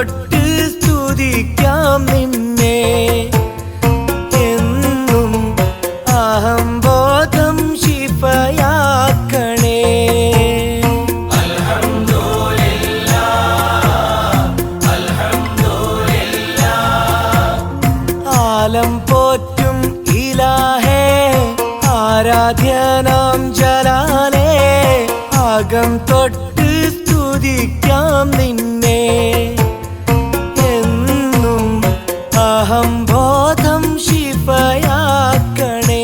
തൊട്ട് സ്തുതിക്കാം നിന്നെ. എന്നും അഹംബോധം ശിഫയാക്കണേ. ആലം പോറ്റും ഇലാഹേ ആരാധ്യനാം ജലാലേ, അകം തൊട്ട് സ്തുതിക്കാം നിന്നെ. എന്നും അഹംബോധം ശിഫയാക്കണേ.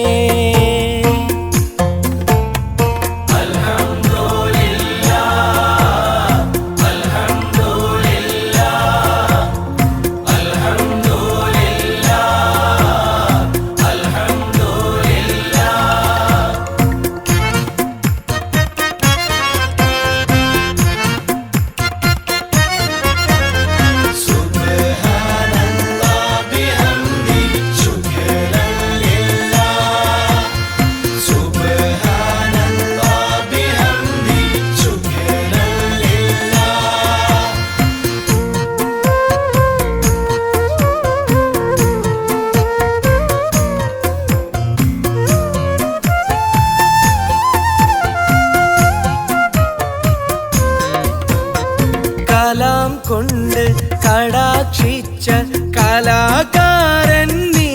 കലാം കൊണ്ട് കടാക്ഷിച്ച കലാകാരൻ നീ,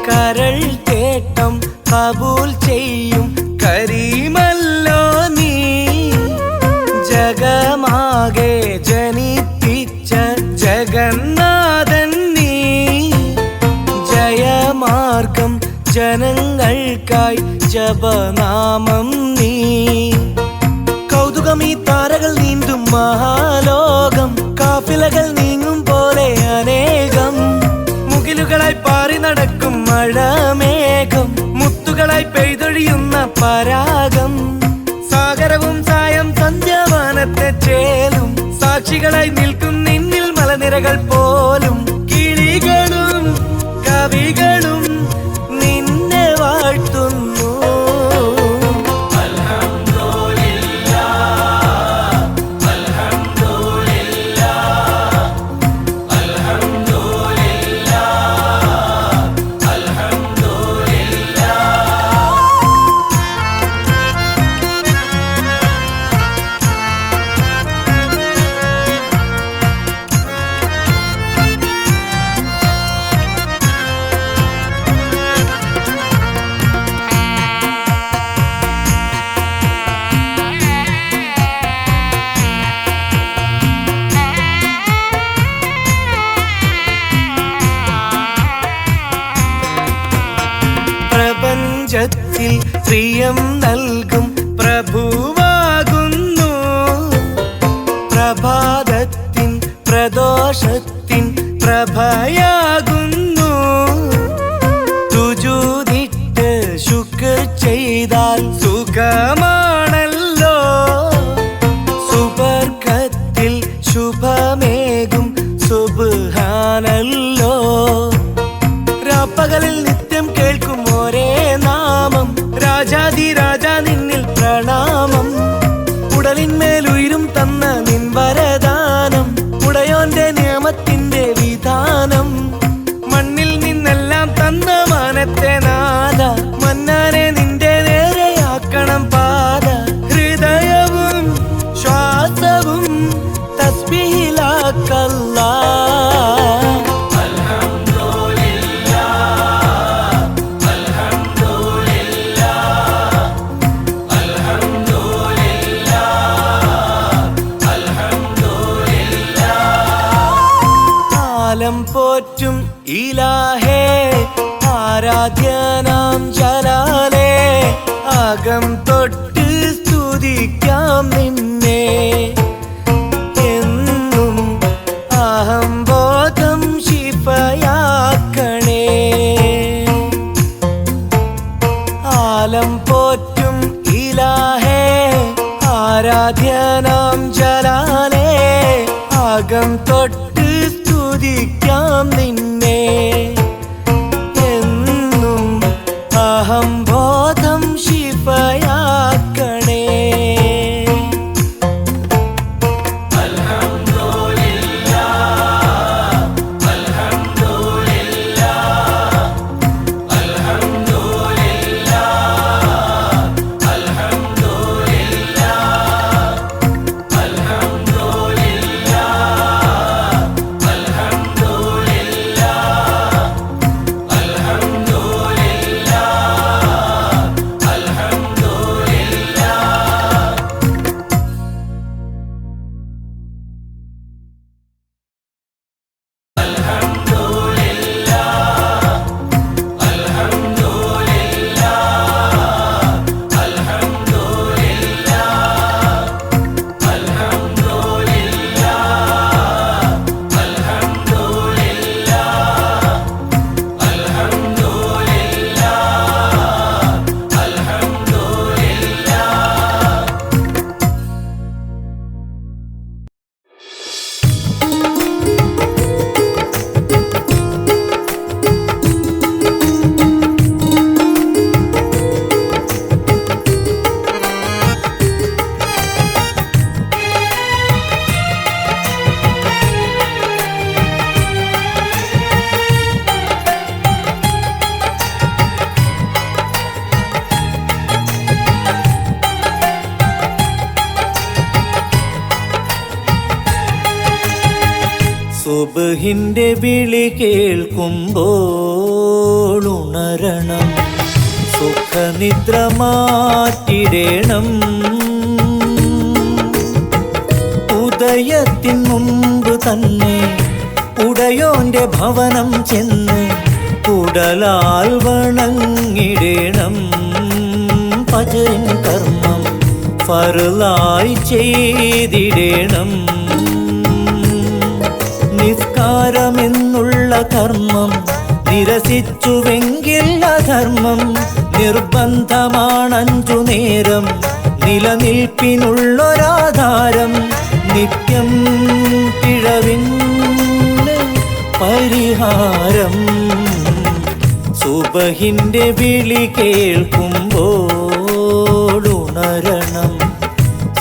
കരൾ തേട്ടം കബൂൽ ചെയ്യും കരീമല്ലോ നീ. ജഗമാകെ ജനിപ്പിച്ച ജഗന്നാഥൻ നീ, ജയമാർഗം ജനങ്ങൾക്കായി ജപനാമം നീ. കൗതുകമീ താരകൾ നീന്തും മഹാലോകം, കാഫിലകൾ നീങ്ങും പോലെ അനേകം. മുകിലുകളായി പാറി നടക്കും മഴമേഘം, മുത്തുകളായി പെയ്തൊഴിയുന്ന പരാഗം. സാഗരവും സായം സന്ധ്യാവാനത്തെ ചേലും, സാക്ഷികളായി നിൽക്കും നിന്നിൽ മലനിരകൾ പോലും. കിളികളും കവികളും നിന്നെ വാഴ്ത്തുന്നു. പ്രപഞ്ചത്തിൽ പ്രിയം നൽകും പ്രഭുവാകുന്നു. പ്രഭാതത്തിൻ പ്രദോഷത്തിൻ പ്രഭയാകുന്നു. സുജൂദിട്ട് ശുക്ർ ചെയ്താൽ സുഖമാണല്ലോ. സുബർക്കത്തിൽ ശുഭമേകും സുബ്ഹാനല്ലോ. രാപ്പകലിൽ നിത്യം കേൾക്കും ഒരേ നാമം, രാജാധിരാജ നിന്നിൽ പ്രണാമം. ഉടലിന്മേലുയരും തന്ന നിൻ വരദാനം, ഉടയോന്റെ നിയമത്തിന്റെ വിധാനം. മണ്ണിൽ നിന്നെല്ലാം തന്ന മാനത്തെ നാഥ, മന്നാനെ നിന്റെ നേരെയാക്കണം പാത. ഹൃദയവും ശ്വാസവും തസ്ബീഹിലാക്കല്ലാ. ആലം പോറ്റും ഇലാഹേ ആരാധ്യനാം ജലാലേ, അകം തൊട്ട് സ്തുതിക്കാം നിന്നെ. എന്നും അഹംബോധം ശിഫയാക്കണേ. ആലം പോറ്റും ഇലാഹേ ആരാധ്യനാം ജലാലേ, അകം തൊട്ട് സ്തുതിക്കാം നിന്നെ. എന്നും അഹംബോധം ശിഫയാക്കണേ. അൽഹംദുലില്ലാഹ് സുബ്ഹിന്റെ വിളി കേൾക്കുമ്പോൾ ഉണരണം, സുഖനിദ്ര മാറ്റിടേണം. ഉദയത്തിൻ മുമ്പ് തന്നെ ഉടയോന്റെ ഭവനം ചെന്ന് ഉടലാൽ വണങ്ങിടേണം. ഫജ്റിൻ കർമ്മം ഫർളായി ചെയ്തിടേണം. നിസ്കാരമെന്നുള്ള കർമ്മം നിരസിച്ചുവെങ്കിൽ അധർമ്മം. നിർബന്ധമാണഞ്ചു നേരം നിലനിൽപ്പിനുള്ളൊരാധാരം. നിത്യം പിഴവിന് പരിഹാരം. സുബ്ഹിന്റെ വിളി കേൾക്കുമ്പോൾ ഉണരണം,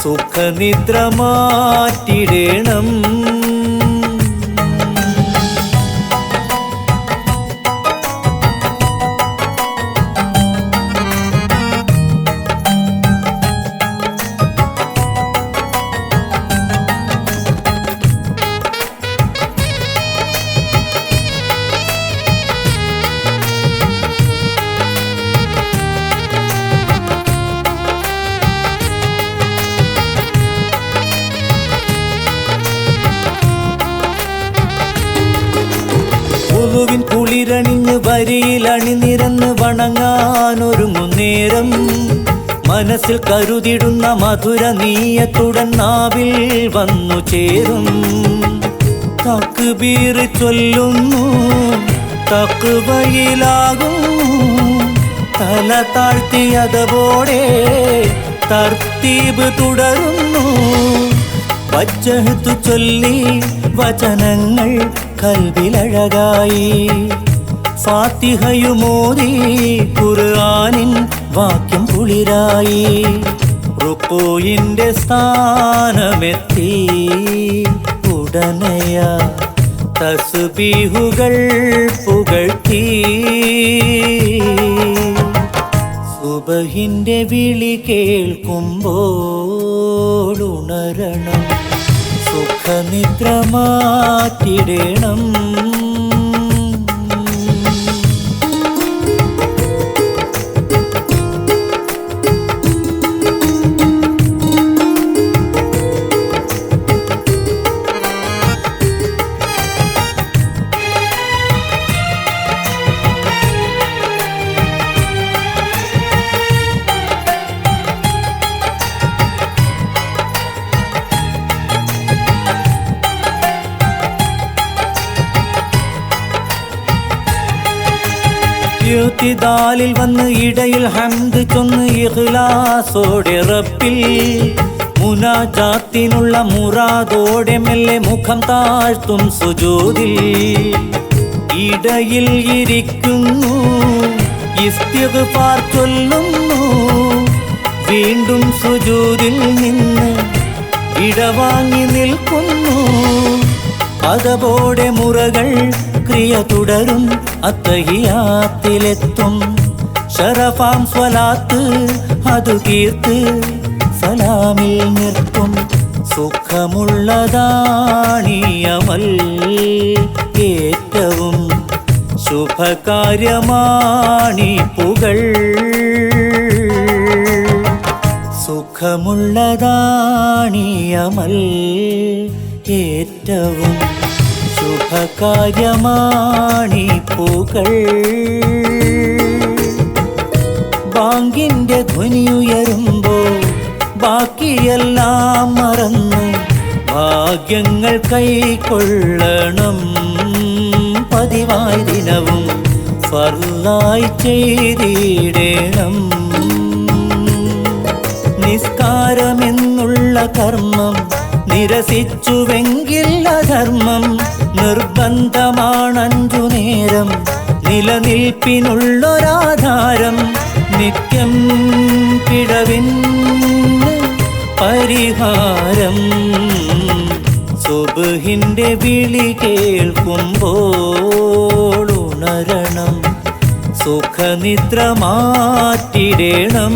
സുഖനിദ്ര മാറ്റിടേണം. ുവിൻ കുളിരണിഞ്ഞ് വരിയിലണിനിരന്ന് വണങ്ങാനൊരുങ്ങുന്നേരം മനസ്സിൽ കരുതിടുന്ന മധുര നീയത്തുടൻ നാവിൽ വന്നു ചേരും. തക്ബീർ ചൊല്ലുന്നു, തഖ്വയിലാകുന്നു. തല താഴ്ത്തിയതോടെ തർത്തീബ് തുടരുന്നു. വജ്ജഹ്തു ചൊല്ലി വചനങ്ങൾ കൽബിലഴകായി. ഫാത്തിഹയുമോദി ഖുർആനിൻ വാക്യം കുളിരായി. റുകൂഇന്റെ സ്ഥാനമെത്തി ഉടനെയ തസ്ബീഹുകൾ പുകഴ്ത്തി. സുബ്ഹിന്റെ വിളി കേൾക്കുമ്പോൾ ഉണരണം, സുഖനിദ്ര മാറ്റിടേണം. ഇഅ്തിദാലിൽ വന്ന് ഇടയിൽ ഹംദ് ചൊന്ന് ഇഖ്ലാസോടെ റബ്ബിൽ മുനാജാത്തിനുള്ള മുറാദോടെ മെല്ലെ മുഖം താഴ്ത്തും സുജൂദിൽ. ഇടയിൽ ഇരിക്കുന്നു, ഇസ്തിഗ്ഫാർ ചൊല്ലുന്നു. വീണ്ടും സുജൂദിൽ നിന്ന് ഇടവാങ്ങി നിൽക്കുന്നു. അതപോടെ മുറകൾ ക്രിയ തുടരും, അത്തഹിയാത്തിലെത്തും. ശറഫാം സ്വലാത്ത് അതു തീർത്ത് സലാമിൽ നിർത്തും. സുഖമുള്ളതാണിയമൽ ഏറ്റവും ശുഭകാര്യമാണി പുകൾ. സുഖമുള്ളതാണിയമൽ ഏറ്റവും ശുഭകാര്യമാണി പൂകൾ. ബാങ്കിന്റെ ധ്വനിയുയരുമ്പോൾ ബാക്കിയെല്ലാം മറന്ന് ഭാഗ്യങ്ങൾ കൈക്കൊള്ളണം. പതിവായി ദിനവും ഫർളായി ചെയ്തിടേണം. നിസ്കാരമെന്നുള്ള കർമ്മം നിരസിച്ചുവെങ്കിൽ അധർമ്മം. നിർബന്ധമാണഞ്ചു നേരം നിലനിൽപ്പിനുള്ളൊരാധാരം. നിത്യം പിഴവിന് പരിഹാരം. സുബ്ഹിന്റെ വിളി കേൾക്കുമ്പോൾ ഉണരണം, സുഖനിദ്ര മാറ്റിടേണം.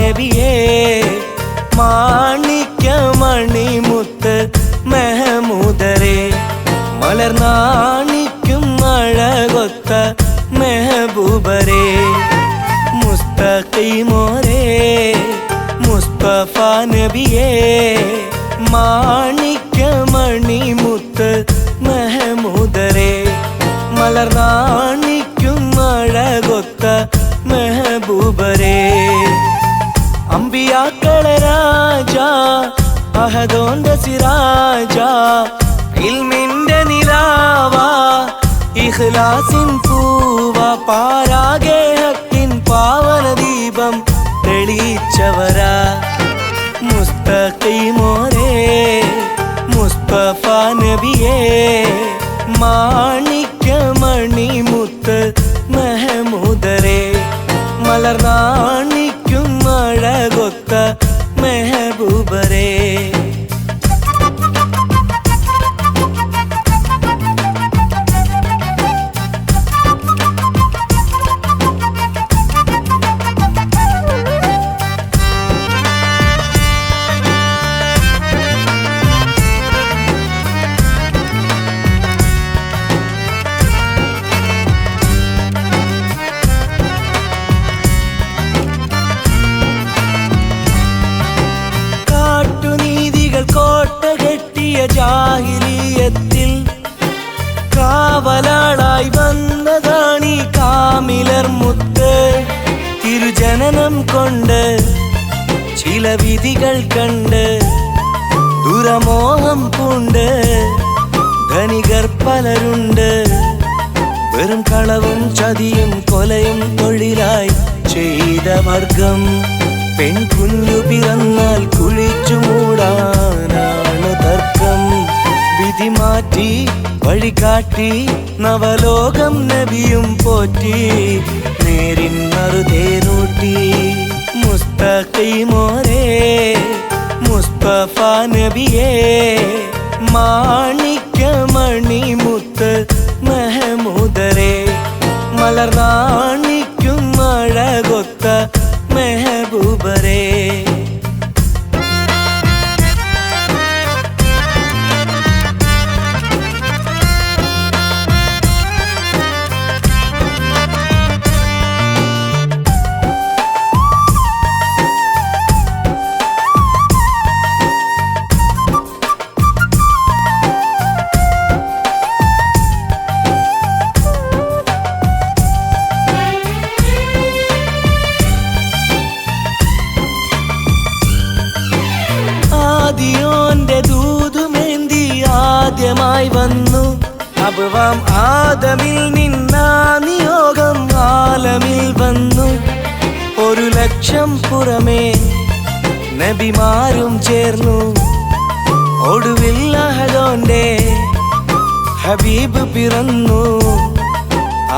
നബിയേ മാണിക്യമണിമുത്ത് മെഹമൂദരേ മലർനാണിക്കും അഴകൊത്ത മെഹബൂബരേ മുസ്തഖീമോരേ മുസ്തഫ നബിയേ മാണിക്യമണിമുത്ത് മെഹമൂദരേ മലർനാണിക്കും അഴകൊത്ത മെഹബൂബരേ അമ്പിയാക്കളെ രാജാ അഹദോന്റെ സിറാജാ ഇൽമിന്റെ നിലാവാ ഇഖ്ലാസിൻ പൂവാ പാരാകെ ഹക്കിൻ പാവന ദീപം തെളിയിച്ചവരാ മുസ്തഖീമോരേ മുസ്തഫ നബിയേ മാണിക്യമണിമുത്ത് മെഹമൂദരേ മലർനാണിക്കും അഴകൊത്ത മെഹബൂബരേ ജാഹിലിയത്തിൽ കാവലാളായി വന്നതാണീ കാമിലർ മുത്ത് തിരുജനനം കൊണ്ട് ചില വിധികൾ കണ്ട് ദുരമോഹം പൂണ്ട് ധനികർ പലരുണ്ട് വെറും കളവും ചതിയും കൊലയും തൊഴിലായി ചെയ്ത വർഗം പെൺകുഞ്ഞു പിറന്നാൽ കുഴിച്ചു മൂടാനാണ് തർക്കം വിധി മാറ്റി വഴികാട്ടി നവലോകം നബിയും പോറ്റി നേരിൻ മറുതേനൂട്ടി മുസ്തഖീമോരേ മുസ്തഫ നബിയേ മാണിക്യമണിമുത്ത് മെഹമൂദരേ മലർനാണിക്കും അഴകൊത്ത മെഹബൂബരേ ആദ്യമായി വന്നു അബ്വാം ആദമിൽ നിന്നാ നിയോഗം ആലമിൽ വന്നു 1,00,000 പുറമേ നബിമാരും ചേർന്നു ഒടുവിൽ അഹദോന്റെ ഹബീബ് പിറന്നു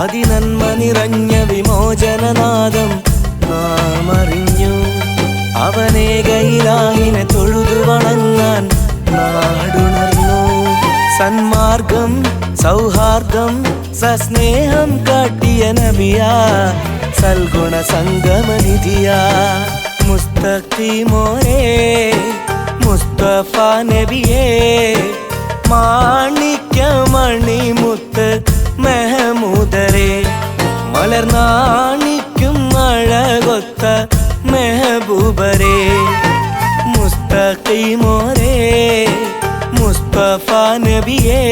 അതിനന്മ നിറഞ്ഞ വിമോചനനാദം നാം അറിഞ്ഞു അവനേകയിലാഹിനെ തൊഴുതു വണങ്ങാൻ നാടുണർന്നു സന്മാർഗം സൗഹാർദ്ദം സസ്നേഹം കാട്ടിയ നബിയാ സൽഗുണ സംഗമനിധിയാ മുസ്തഖീമോരേ മുസ്തഫ നബിയേ മാണിക്യമണിമുത്ത് മെഹമൂദരേ മലർനാണിക്കും അഴകൊത്ത മെഹബൂബരേ മുസ്തഖീമോരേ മുസ്തഫ നബിയേ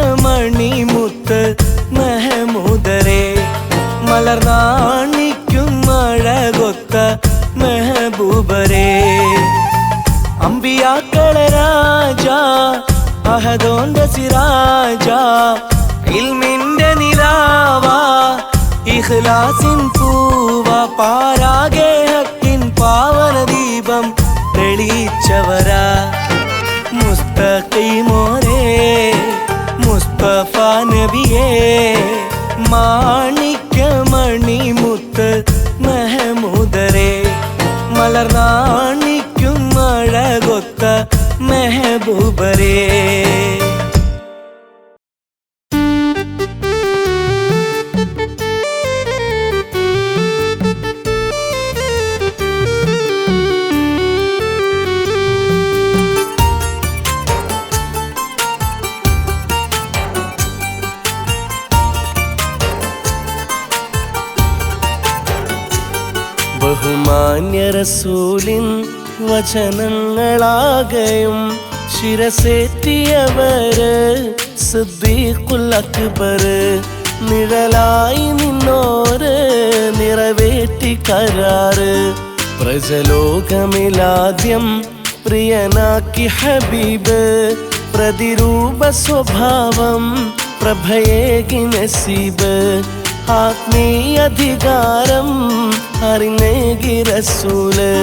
മാണിക്യമണിമുത്ത് മെഹമൂദരേ മലർനാണിക്കും അഴകൊത്ത മെഹബൂബരേ അമ്പിയാക്കളെ രാജാ അഹദോന്റെ സിറാജാ ഇൽമിന്റെ നിലാവാ ഇഖ്ലാസിൻ പൂവാ പാരാകെ ഹക്കിൻ പാവന ദീപം തെളിയിച്ചവരാ മുസ്തഖീമോരേ മുസ്തഫ നബിയേ മാണിക്യമണിമുത്ത് മെഹമൂദരേ മലർനാണിക്കും അഴകൊത്ത മെഹബൂബരേ ബഹുമാന്യ റസൂലിൻ വചനങ്ങളാകയും ശിരസേറ്റിയവര് സിദ്ദീഖുൽ അക്ബർ. നിഴലായി നിന്നോര് നിറവേറ്റി കരാറ്. പ്രജലോകമിലാദ്യം പ്രിയനാക്കി ഹബീബ്. പ്രതിരൂപ സ്വഭാവം പ്രഭയേകി നസീബ്. ആത്മീയധികാരം അറിഞ്ഞേകി റസൂല്.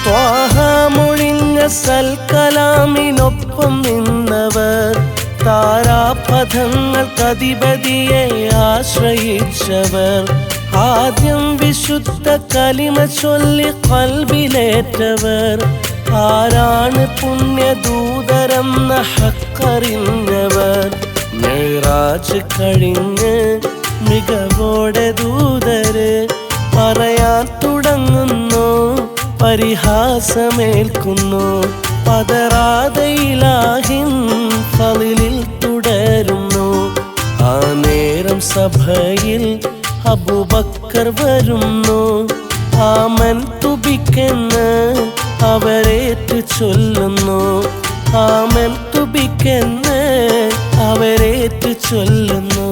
ത്വാഹാമൊഴിഞ്ഞ സൽക്കലാമിനൊപ്പം നിന്നവർ. താരാപഥങ്ങൾക്കധിപതിയെ ആശ്രയിച്ചവർ. ആദ്യം വിശുദ്ധ കലിമ ചൊല്ലി ഖൽബിലേറ്റവർ. ആരാണ് പുണ്യദൂതരെന്ന ഹക്കറിഞ്ഞവർ. മിഅ്റാജ് കഴിഞ്ഞ് മികവോടെ ദൂതര് പറയാൻ തുടങ്ങുന്നു. പരിഹാസമേൽക്കുന്നു. പതറാതെ ഇലാഹിൻ ഫളിലിൽ തുടരുന്നു. ആ നേരം സഭയിൽ അബൂബക്കർ വരുന്നു. ആമൻതു ബിക്കെന്ന് അവരേറ്റു ചൊല്ലുന്നു. ആമൻതു ബിക്കെന്ന് അവരേറ്റു ചൊല്ലുന്നു.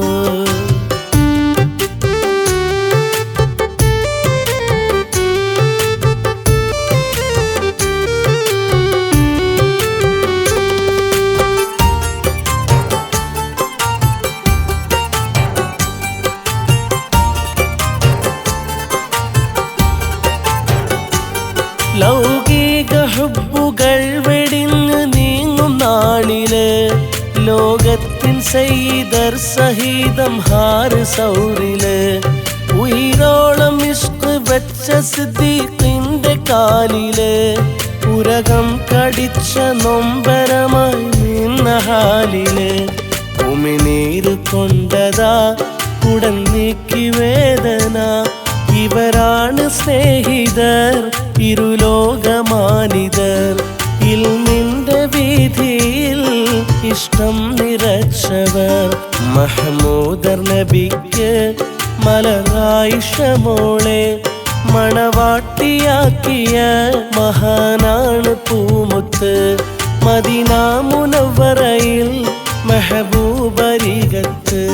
ലൗകിക ഹുബ്ബുകൾ വെടിഞ്ഞു നീങ്ങും നാളില്. ലോകത്തിൻ സയ്യിദർ സഹിതം ഹാറ് സൗറില്. ഉയരോളം ഇഷ്ക് വെച്ച സിദ്ദീഖിന്റെ കാലില്. ഉരകം കടിച്ച നൊമ്പരമായി നിന്ന ഹാലില്. ഉമിനീര് കൊണ്ടതാ ഉടൻ നീക്കി വേദന. ഇവരാണ് സ്നേഹിതർ ഇരുലോകമാനിതർ. ഇൽമിന്റെ വീതിയിൽ ഇഷ്ടം നിറച്ചവർ. മഹ്മൂദർ നബിക്ക് മലറായിഷ മോളെ മണവാട്ടിയാക്കിയ മഹാനാണ് പൂമുത്ത്. മദീന മുനവ്വറയിൽ മെഹബൂബരികത്ത്.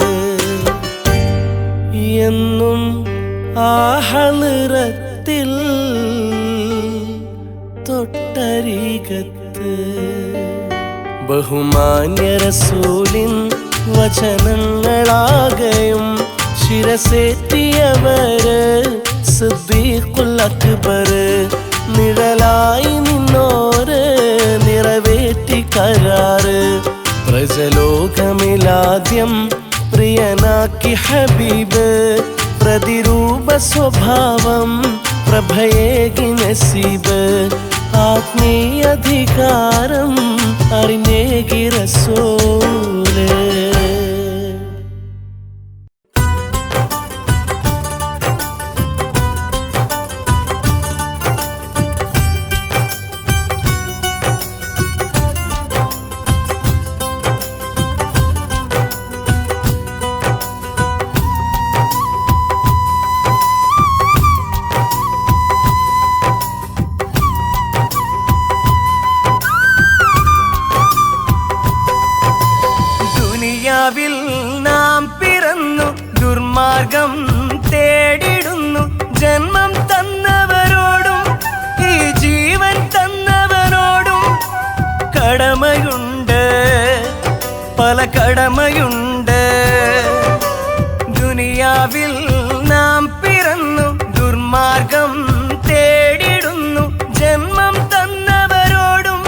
എന്നും ആ ഹളറത്തിൽ തൊട്ടരികത്ത്. ബഹുമാന്യ റസൂലിൻ വചനങ്ങളാകയും ശിരസേറ്റിയവര് സിദ്ദീഖുൽ അക്ബർ. നിഴലായി നിന്നോര് നിറവേറ്റി കരാറ്. പ്രജലോകമിലാദ്യം പ്രിയനാക്കി ഹബീബ്. പ്രതിരൂപ സ്വഭാവം പ്രഭയേകി നസീബ്. ആത്മീയധികാരം അറിഞ്ഞേകി റസൂല്. നാം പിറന്നു ദുർമാർഗം തേടിടുന്നു. ജന്മം തന്നവരോടും ഈ ജീവൻ തന്നവരോടും കടമയുണ്ട്, പല കടമയുണ്ട്. ദുനിയാവിൽ നാം പിറന്നു ദുർമാർഗം തേടിടുന്നു. ജന്മം തന്നവരോടും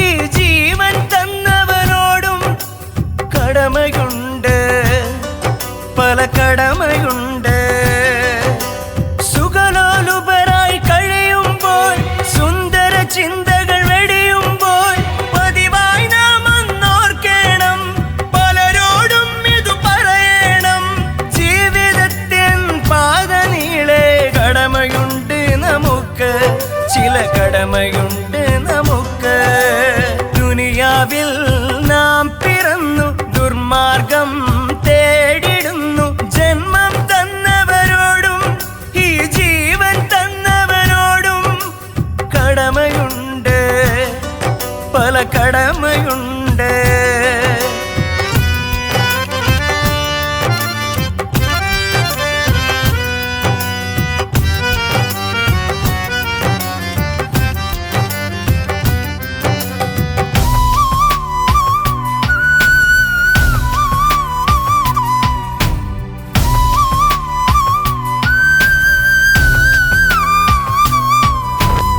ഈ ജീവൻ തന്നവരോടും കടമയുണ്ട്, പല കടമയുണ്ട്. സുഖലോലുപരായി കഴിയുമ്പോൾ സുന്ദര ചിന്തകൾ വെടിയുമ്പോൾ പതിവായി നാം ഒന്നോർക്കണം. പലരോടും ദുർമാർഗം തേടിടുന്നു. ജന്മം തന്നവരോടും ഈ ജീവൻ തന്നവരോടും കടമയുണ്ട്, പല കടമയുണ്ട്.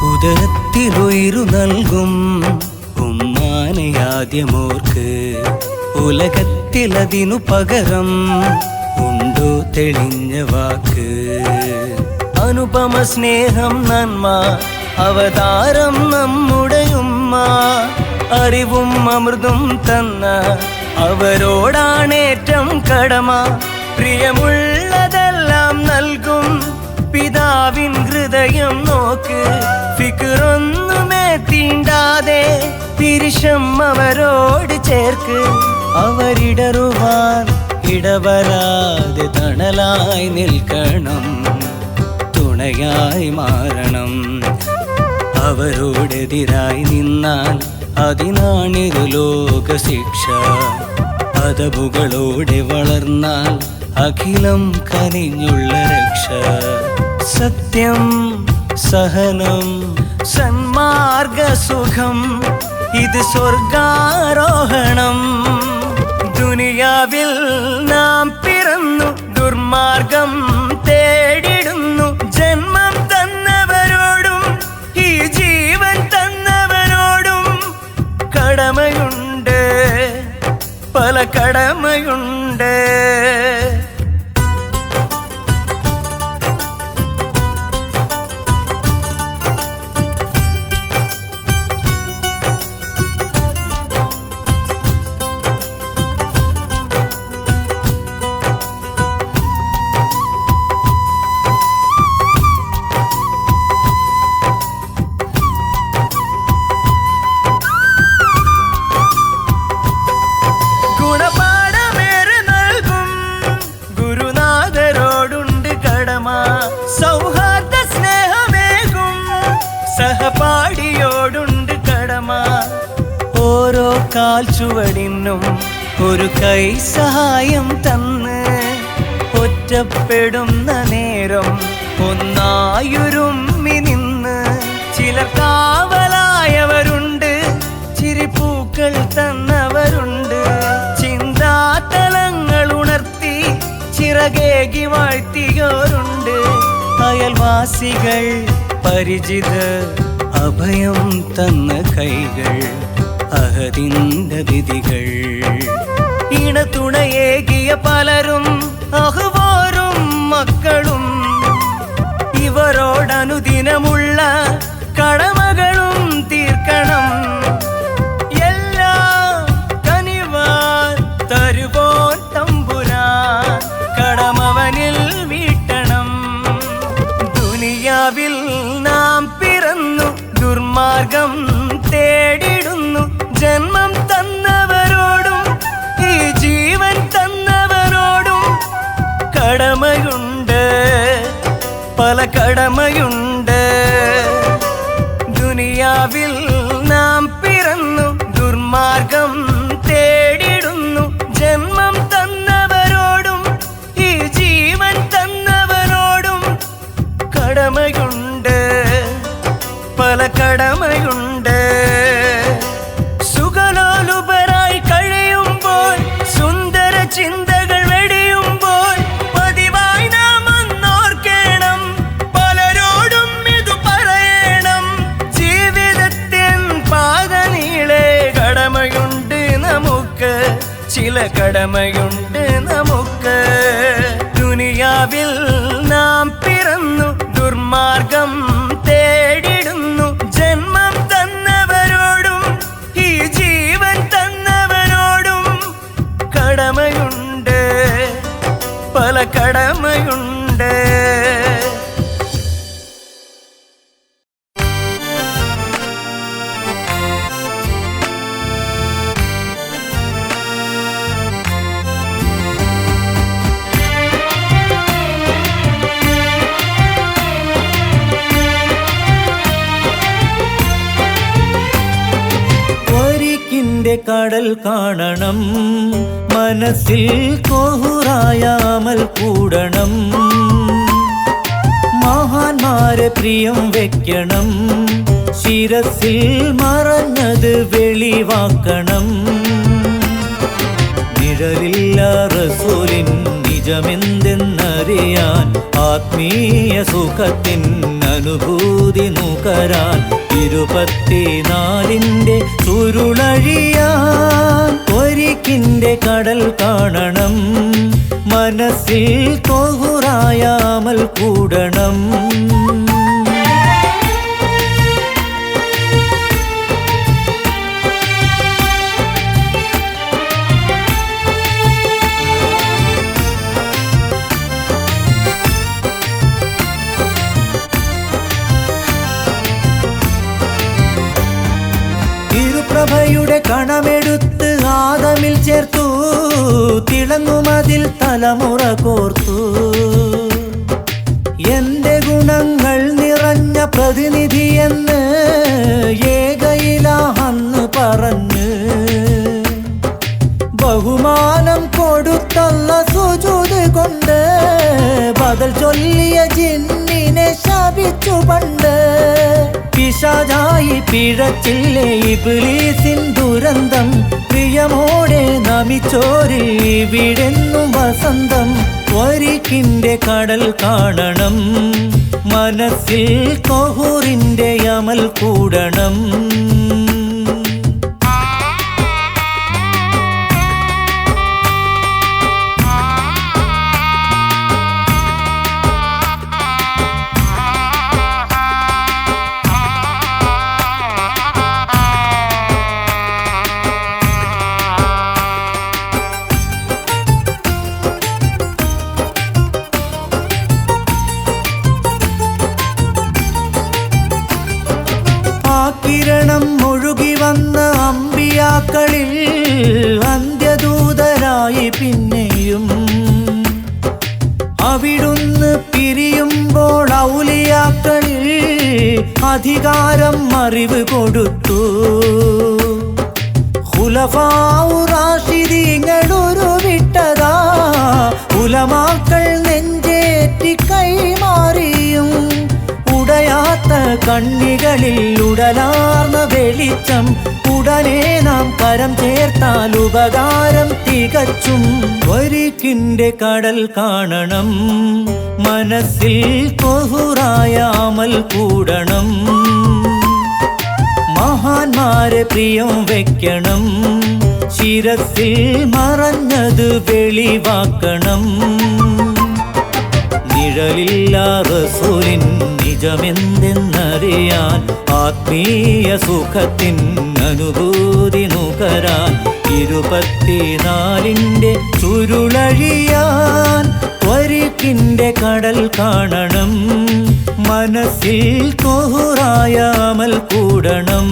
ഉദരത്തിലുയിരു നൽകും ഉമ്മാനെ ആദ്യമോർക്ക്, ഉലകത്തിലതിനു പകരം ഉണ്ടോ തെളിഞ്ഞ വാക്ക്. അനുപമ സ്നേഹം നന്മ അവതാരം നമ്മുടെ ഉമ്മ, അറിവും അമൃതും തന്ന അവരോടാണേറ്റം കടമ. പ്രിയമുള്ളതെല്ലാം നൽകും പിതാവിൻ ഹൃദയം നോക്ക്, ഫിക്റൊന്നുമേ തീണ്ടാതെ പിരിശം അവരോട് ചേർക്ക്. അവരിടറുവാൻ ഇടവരാതെ തണലായി നിൽക്കണം, തുണയായി മാറണം. അവരോടെതിരായി നിന്നാൽ അതിനാണിരു ലോകശിക്ഷ. അതവുകളോടെ വളർന്നാൽ അഖിലം കനിഞ്ഞുള്ള രക്ഷ. സത്യം, സഹനം, സന്മാർഗ സുഖം, ഇത് സ്വർഗാരോഹണം. ദുനിയാവിൽ നാം പിറന്നു ദുർമാർഗം തേടിടുന്നു. ജന്മം തന്നവരോടും ഈ ജീവൻ തന്നവരോടും കടമയുണ്ട്, പല കടമയുണ്ട്. സൗഹാർദ്ദ സ്നേഹമേകും സഹപാഠിയോടുണ്ട് കടമ. ഓരോ കാൽ ചുവടിനും ഒരു കൈ സഹായം തന്ന്, ഒറ്റപ്പെടുന്ന നേരം ഒന്നായുരുമ്മി നിന്ന്. ചിലർ കാവലായവരുണ്ട്, ചിരിപ്പൂക്കൾ തന്നവരുണ്ട്. ചിന്താതലങ്ങൾ ഉണർത്തി ചിറകേകി വാഴ്ത്തിയോരുണ്ട്. അയൽവാസികൾ പരിചിത അഭയം തന്ന കൈകൾ, അഹദിന്റെ വിധികൾ. ഇണതുണയേകിയ പലരും അഹ്വാരും മക്കളും, ഇവരോടനുദിനമുള്ള കടമകളും തീർക്കണം. എല്ലാം കനിവാൻ തരുവോൻ തമ്പുരാൻ, കടമവനിൽ വീട്ടണം. ദുനിയാവിൽ നാം പിറന്നു ദുർമാർഗം തേടിടുന്നു. ജന്മം തന്നവരോടും ഈ ജീവൻ തന്നവരോടും കടമയുണ്ട്, പല കടമയുണ്ട്. ദുനിയാവിൽ നാം പിറന്നു ദുർമാർഗം തേടിടുന്നു. ജന്മം തന്നവരോടും ഈ ജീവൻ തന്നവരോടും കടമയുണ്ട്, പല കടമയുണ്ട്. സുഖലോലുപരായി കഴിയുമ്പോൾ, സുന്ദര ചിന്തകൾ വെടിയുമ്പോൾ, പതിവായി നാം ഒന്നോർക്കണം, പലരോടും ഇത് പറയണം. ജീവിതത്തിൻ പാത നീളെ കടമയുണ്ട് നമുക്ക്, ചില കടമയുണ്ട് നമുക്ക്. ദുനിയാവിൽ നാം പിറന്നു ദുർമാർഗം തേടിടുന്നു. ജന്മം തന്നവരോടും ഈ ജീവൻ തന്നവരോടും കടമയുണ്ട്, പല കടമയുണ്ട്. ത്വരിക്കിൻ്റെ കടൽ കാണണം, മനസ്സിൽ കോഹുറായ അമൽ കൂടണം. മഹാന്മാരെ പ്രിയം വെക്കണം, ശിരസിൽ മറഞ്ഞത് വെളിവാക്കണം. നിഴലില്ല റസൂലിൻ നിജമെന്തെന്നറിയാൻ, ആത്മീയ സുഖത്തിൻ അനുഭൂതി നുകരാൻ, 24ന്റെ ചുരുളഴിയാൻ ത്വരിക്കിൻ്റെ കടൽ കാണണം, മനസ്സിൽ കോഹുറായ അമൽ കൂടണം. പ്രഭയുടെ കണമെടുത്ത് ആദമിൽ ചേർത്തു, തിളങ്ങുമതിൽ തലമുറ കോർത്തു. എന്റെ ഗുണങ്ങൾ നിറഞ്ഞ പ്രതിനിധിയെന്ന് ഏകയിലാഹെന്ന് പറഞ്ഞ്, ബഹുമാനം കൊടുത്തല്ല സുജൂദ് കൊണ്ട് ബദൽ ചൊല്ലിയ ജിന്നിനെ ശപിച്ചു പണ്ട്. പിശാചായി പിഴച്ചില്ലേ ഇബ്ലീസിൻ ദുരന്തം, പ്രിയമോടെ നമിച്ചോരിൽ ഇവിടെന്നും വസന്തം. ത്വരിക്കിൻ്റെ കടൽ കാണണം, മനസ്സിൽ കോഹൂറിൻ്റെ അമൽ കൂടണം. കിരണം ഒഴുകി വന്ന അമ്പിയാക്കളിൽ അന്ത്യദൂതരായി പിന്നെയും, അവിടുന്ന് പിരിയുമ്പോൾ ഔലിയാക്കളിൽ അധികാരം അറിവ് കൊടുത്തു. ഖുലഫാഉ റാഷിദീങ്ങളൊരു വിട്ടതാ, ഉലമാക്കൾ നെഞ്ചേറ്റി കൈമാറിയും, ഉടയാത്ത കണ്ണികളിൽ ഉടലാർന്ന വെളിച്ചം. ഉടനെ നാം കരം ചേർത്താൽ ഉപകാരം തികച്ചും. ത്വരിക്കിൻ്റെ കടൽ കാണണം, മനസ്സിൽ കോഹുറായ അമൽ കൂടണം. മഹാന്മാരെ പ്രിയം വെക്കണം, ശിരസിൽ മറഞ്ഞത് വെളിവാക്കണം. നിഴലില്ല റസൂലിൻ നിജമെന്തെന്നറിയാൻ, ആത്മീയ സുഖത്തിൻ അനുഭൂതി നുകരാൻ, 24ന്റെ ചുരുളഴിയാൻ ത്വരിക്കിൻ്റെ കടൽ കാണണം, മനസ്സിൽ കോഹുറായ അമൽ കൂടണം.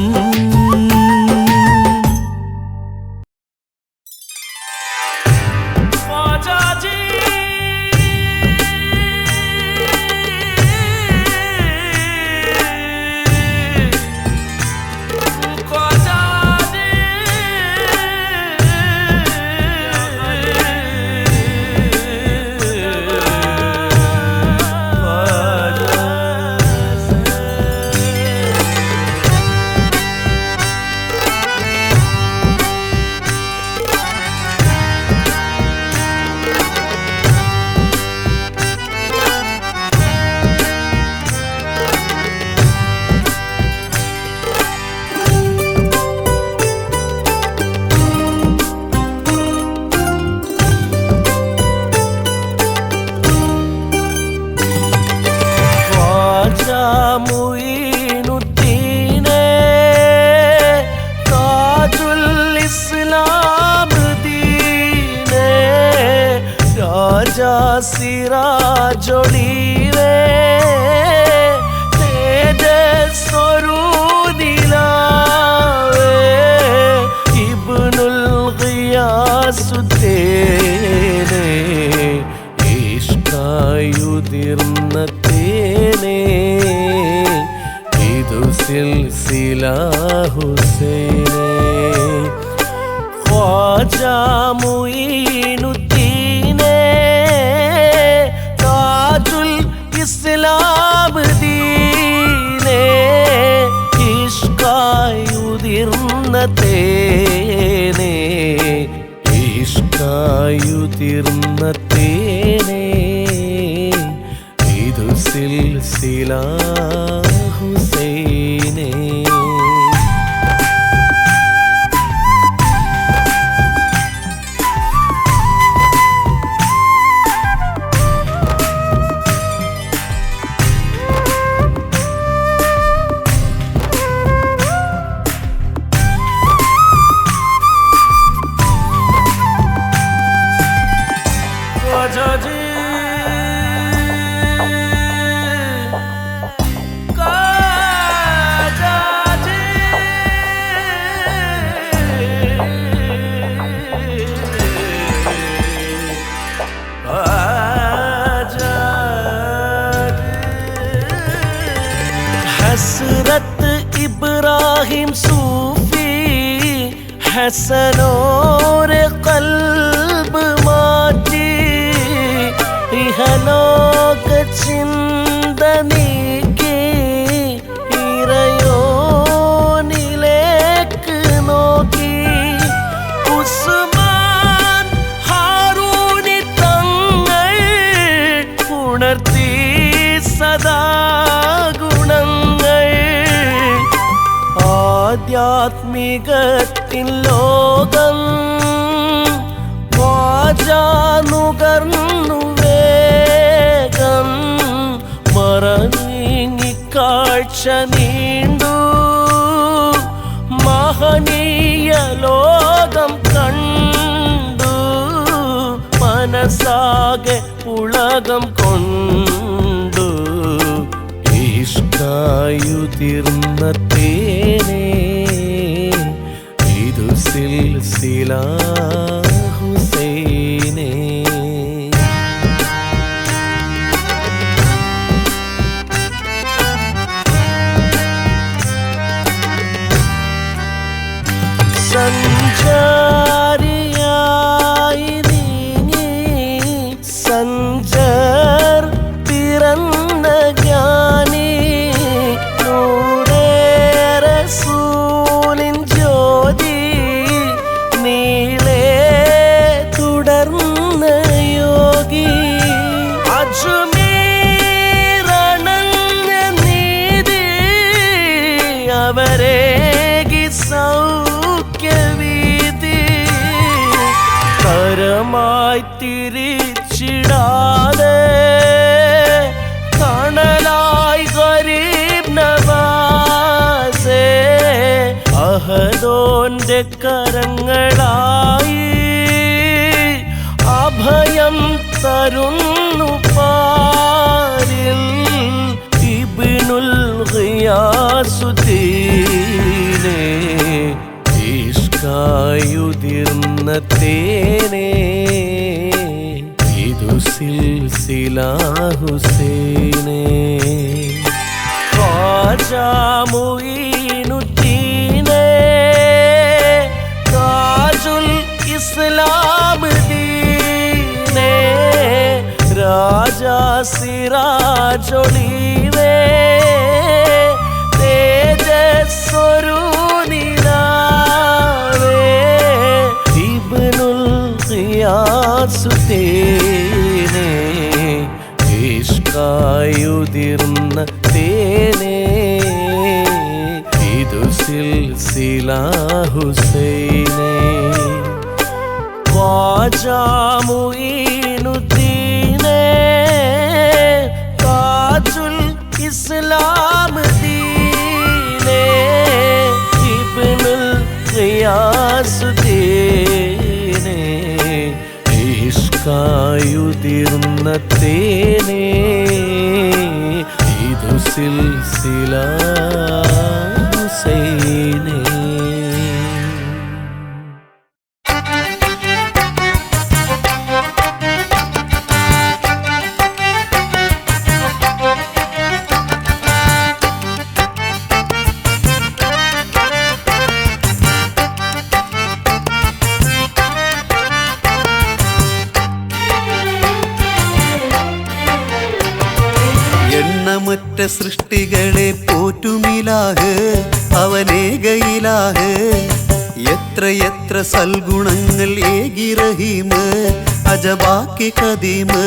സിറാജൊളിവേ തേജസ്വരൂദിലാവേ ഇബ്നുൽ ഖിയാസുദ്ദീനേ ഇഷ്കായുതിർന്ന തേനേ ഇതു സിൽസില ഹുസൈനേ ആയുതിർന്ന തേനേ ഇതു സിൽസില ഹുസൈനേ हसरत इब्राहिम सूफी हसनोर कल्ब माटी इहलोक चिंदनीके इरयोनिलेक नोकी उस्मान हारूनि तंगल उणर्ती सदा ആധ്യാത്മികത്തിൻ ലോകം വാചാനുകർന്നു വേഗം മറനീങ്ങി കാഴ്ച നീണ്ടു മഹനീയ ലോകം കണ്ടു മനസ്സാകെ ഉലകം കൊണ്ടു ഇഷ്കായുതിർന്ന തേനേ ഇതു സിൽസില ഹുസൈനേ സഞ്ചാരിയായി നീങ്ങി സഞ്ചർ പിറന്ന ജ്ഞാനി റസൂലിൻ ജ്യോതി നീളെ തുടർന്ന യോഗി അജ്മീരണഞ്ഞ നീതി അവരേകി സൗഖ്യവീതി കരമായി തിരിച്ചിടാതെ കണലായി ഗരീബ് നവാസേ അഹദോന്റെ കരങ്ങളായി അഭയം തരുന്നു പാരിൽ ഇബ്നുൽ ഗിയാസുദ്ദീനേ ഇഷ്കായുതിർന്ന തേനേ ഇതു സിൽസില ഹുസൈനേ ഖ്വാജാ മുഈനുദ്ദീനേ താജുൽ ഇസ്ലാം ദീനേ രാജാ സിറാജൊളിവേ തേജസ്വരു നിലാവേ ഇബ്നുൽ ഗിയാസുദ്ദീനേ ഇഷ്കായുതിർന്ന തേനേ ഇതു സിൽസില ഹുസൈനേ ഖ്വാജാ മുഈനുദ്ദീനേ താജുൽ ഇസ്ലാം ദീനേ ഇബ്നുൽ ഗിയാസുദ്ദീനേ ഇഷ്കായുതിർന്ന തേനേ ഇതു സിൽസില ഹുസൈനേ എണ്ണമറ്റ സൃഷ്ടികളെ പോറ്റുമിലാഹ് അവനേകയിലാഹ് എത്ര എത്ര സൽഗുണങ്ങൾ ഏകി റഹീമ് അജബാക്കി കദീമ്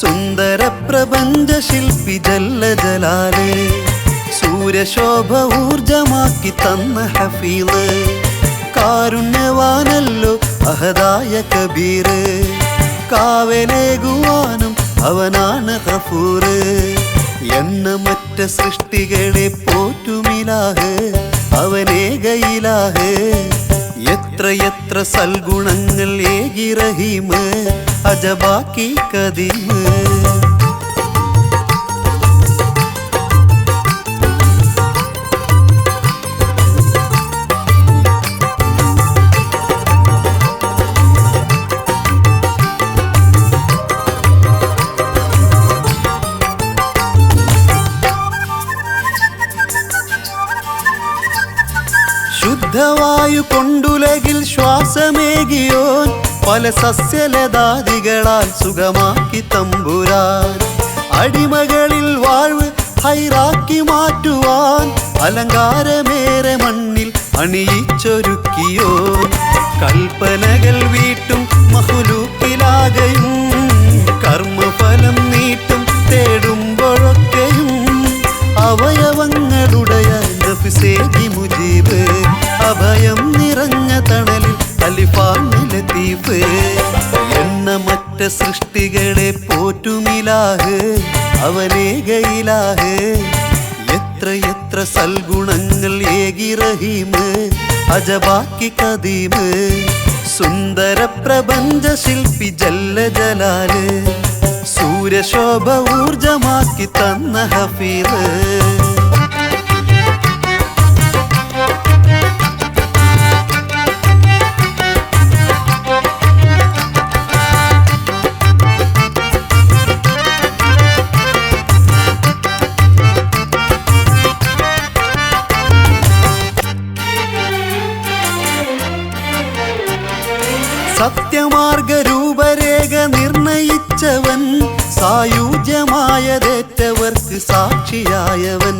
സുന്ദര പ്രപഞ്ച ശില്പി ജല്ല ജലാല് സൂര്യശോഭ ഊർജമാക്കി തന്ന ഹഫീള് കാരുണ്യവാനല്ലോ അഹദായ കബീറ് കാവലേകുവാനും അവനാണ് ഗഫൂറ് എണ്ണമറ്റ സൃഷ്ടികളെ പോറ്റുമിലാഹ് അവനേകയിലാഹ് എത്ര എത്ര സൽഗുണങ്ങൾ ഏകി റഹീമ് അജബാക്കി കദീമ് ശുദ്ധവായു കൊണ്ടുലകിൽ ശ്വാസമേകിയോൻ പല സസ്യലതാദികളാൽ സുഖമാക്കി തമ്പുരാൻ അടിമകളിൽ വാഴ്വ് ഹൈറാക്കി മാറ്റുവാൻ അലങ്കാരമേറെ മണ്ണിൽ അണിയിച്ചൊരുക്കിയോൻ കൽപ്പനകൾ വീട്ടും മഹ്ലൂക്കിലാകയും കർമ്മഫലം നീട്ടും തേടുമ്പോഴൊക്കെയും അവയവങ്ങളുടയ നഫ്സേകി മുജീബ് അഭയം നിറഞ്ഞ തണലിൽ അലിഫാണ് ലത്തീഫ് എണ്ണമറ്റ സൃഷ്ടികളെ പോറ്റുമിലാഹ് അവനേകയിലാഹ് എത്ര എത്ര സൽഗുണങ്ങൾ ഏകി റഹീമ് അജബാക്കി കദീമ് സുന്ദര പ്രപഞ്ച ശില്പി ജല്ല ജലാല് സൂര്യശോഭ ഊർജമാക്കി തന്ന ഹഫീള് സത്യമാർഗ രൂപരേഖ നിർണയിച്ചവൻ സായുജ്യമായതേറ്റവർക്ക് സാക്ഷിയായവൻ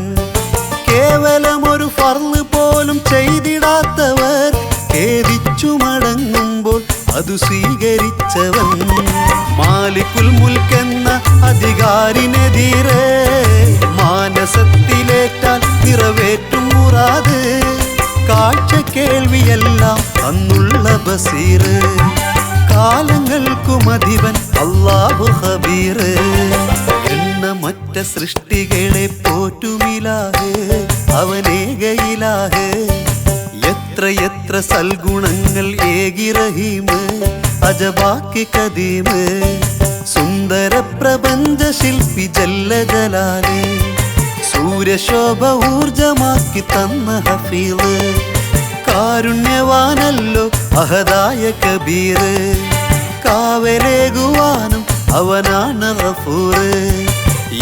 കേവലമൊരു ഫർള് പോലും ചെയ്തിടാത്തവർ ഖേദിച്ചു മടങ്ങുമ്പോൾ അതു സ്വീകരിച്ചവൻ മാലിക്കുൽ മുൽക്കെന്ന അധികാരിനെതിരെ മാനസത്തിലേറ്റാൽ നിറവേറ്റും മുറാദ് കാഴ്ച കേൾവിയെല്ലാം അന്നുള്ള ബസീറ് കാലങ്ങൾക്കും അധിപൻ അല്ലാഹു ഖബീറ് എണ്ണമറ്റ സൃഷ്ടികളെ പോറ്റുമിലാഹ് അവനേകയിലാഹ് എത്ര എത്ര സൽഗുണങ്ങൾ ഏകി റഹീമ് അജബാക്കി കദീമ് സുന്ദര പ്രപഞ്ച ശില്പി ജല്ല ജലാല് സൂര്യശോഭ ഊർജമാക്കി തന്ന ഹഫീള് കാരുണ്യവാനല്ലോ അഹദായ കബീറ് കാവലേകുവാനും അവനാണ് ഗഫൂറ്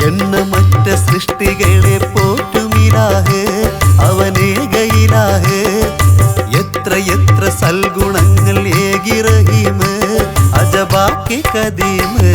എണ്ണമറ്റ സൃഷ്ടികളെ പോറ്റുമിലാഹ് അവനേകയിലാഹ് എത്ര എത്ര സൽഗുണങ്ങൾ ഏകി റഹീമ് അജബാക്കി കദീമ്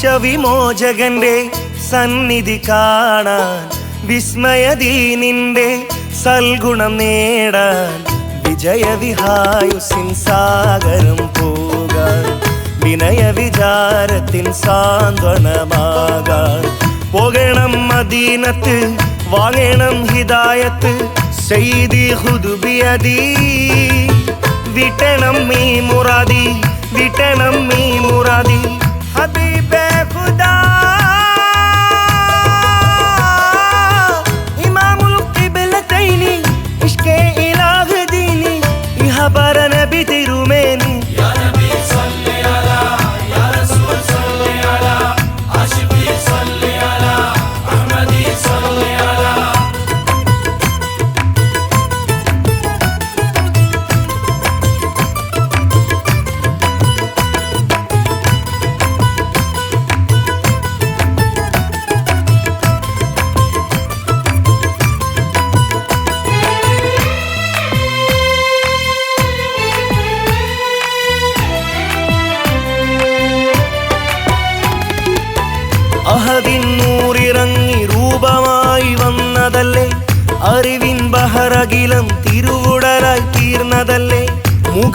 വിശ്വവിമോചകന്റെ സന്നിധി കാണാൻ വിസ്മയദീനിന്റെ സൽഗുണം നേടാൻ വിജയവിഹായുസിൻ സാഗരം പോകാൻ വിനയ വിചാരത്തിൻ സാന്ത്വനമാകാൻ പോകണം മദീനത്ത് വാങ്ങണം ഹിദായത്ത് സയ്യിദി ഖുദ്ബിയദി വിട്ടണം മീ മുറാദി വിട്ടണം മീ മുറാദി ഹബീബേ ഖുദാ ഇമാമുൽ ഖിബ്ലതൈനി ഇഷ്കേ ഇലാഹ് ദീനി ഇഹബറ നബി തിരുമേനി യാ നബി സല്ലി അലാ യാ റസൂൽ സല്ലി അലാ ആശിഖി സല്ലി അലാ അഹ്മദി സല്ലി അലാ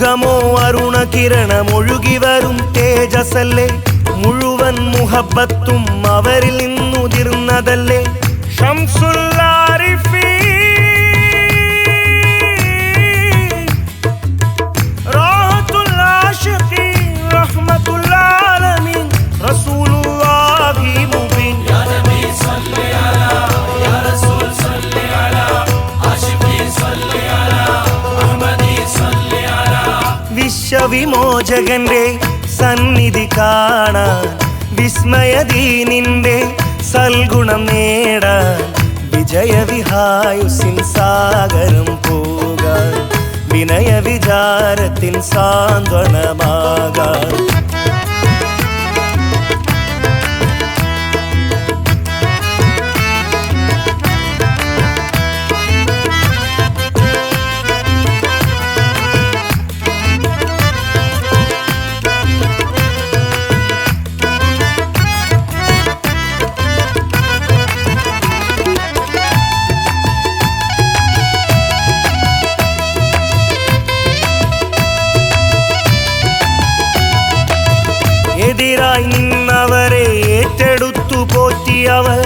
അത്ഭുതമോ അരുണകിരണമൊഴുകി വരും തേജസല്ലേ മുഴുവൻ മുഹബത്തും അവരിൽ നിന്നുതിർന്നതല്ലേ ശംസുൽ ആരിഫീൻ റാഹത്തുൽ ആശിഖീൻ റഹ്മത്തുൽ ആലമീൻ റസൂലുള്ളാഹി മുബീൻ യാ നബി സല്ലി അലാ യാ റസൂൽ സല്ലി അലാ ആശിഖീൻ സല്ലി അലാ അഹ്മദി സല്ലി അലാ വിശ്വവിമോചകന്റെ സന്നിധി കാണാൻ വിസ്മയദീനിന്റെ സൽഗുണം നേടാൻ വിജയവിഹായുസിൻ സാഗരം പോകാൻ വിനയ വിചാരത്തിൻ സാന്ത്വനമാകാൻ എതിരായി നിന്നവരെ ഏറ്റെടുത്തു പോറ്റിയവർ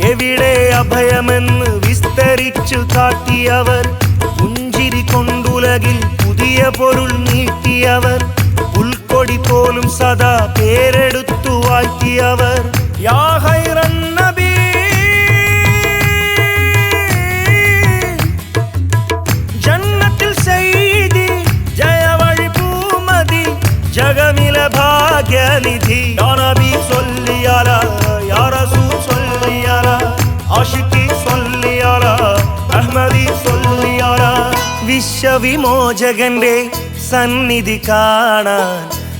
എവിടെ അഭയമെന്ന് വിസ്തരിച്ചു കാട്ടിയവർ പുഞ്ചിരി കൊണ്ടുലകിൽ പുതിയ പൊരുൾ നീട്ടിയവർ പുൽക്കൊടി പോലും സദാ പേരെടുത്തു വാഴ്ത്തിയവർ യാ ഖൈറൻ നബി ജന്നത്തിൽ സയ്യിദി ജയവഴി പൂമതി ജഗമില ഭാഗ്യനിധി യാ നബി സല്ലി അലാ യാ റസൂൽ സല്ലി അലാ ആശിഖി സല്ലി അലാ അഹ്മദി സല്ലി അലാ വിശ്വവിമോചകന്റെ സന്നിധി കാണാൻ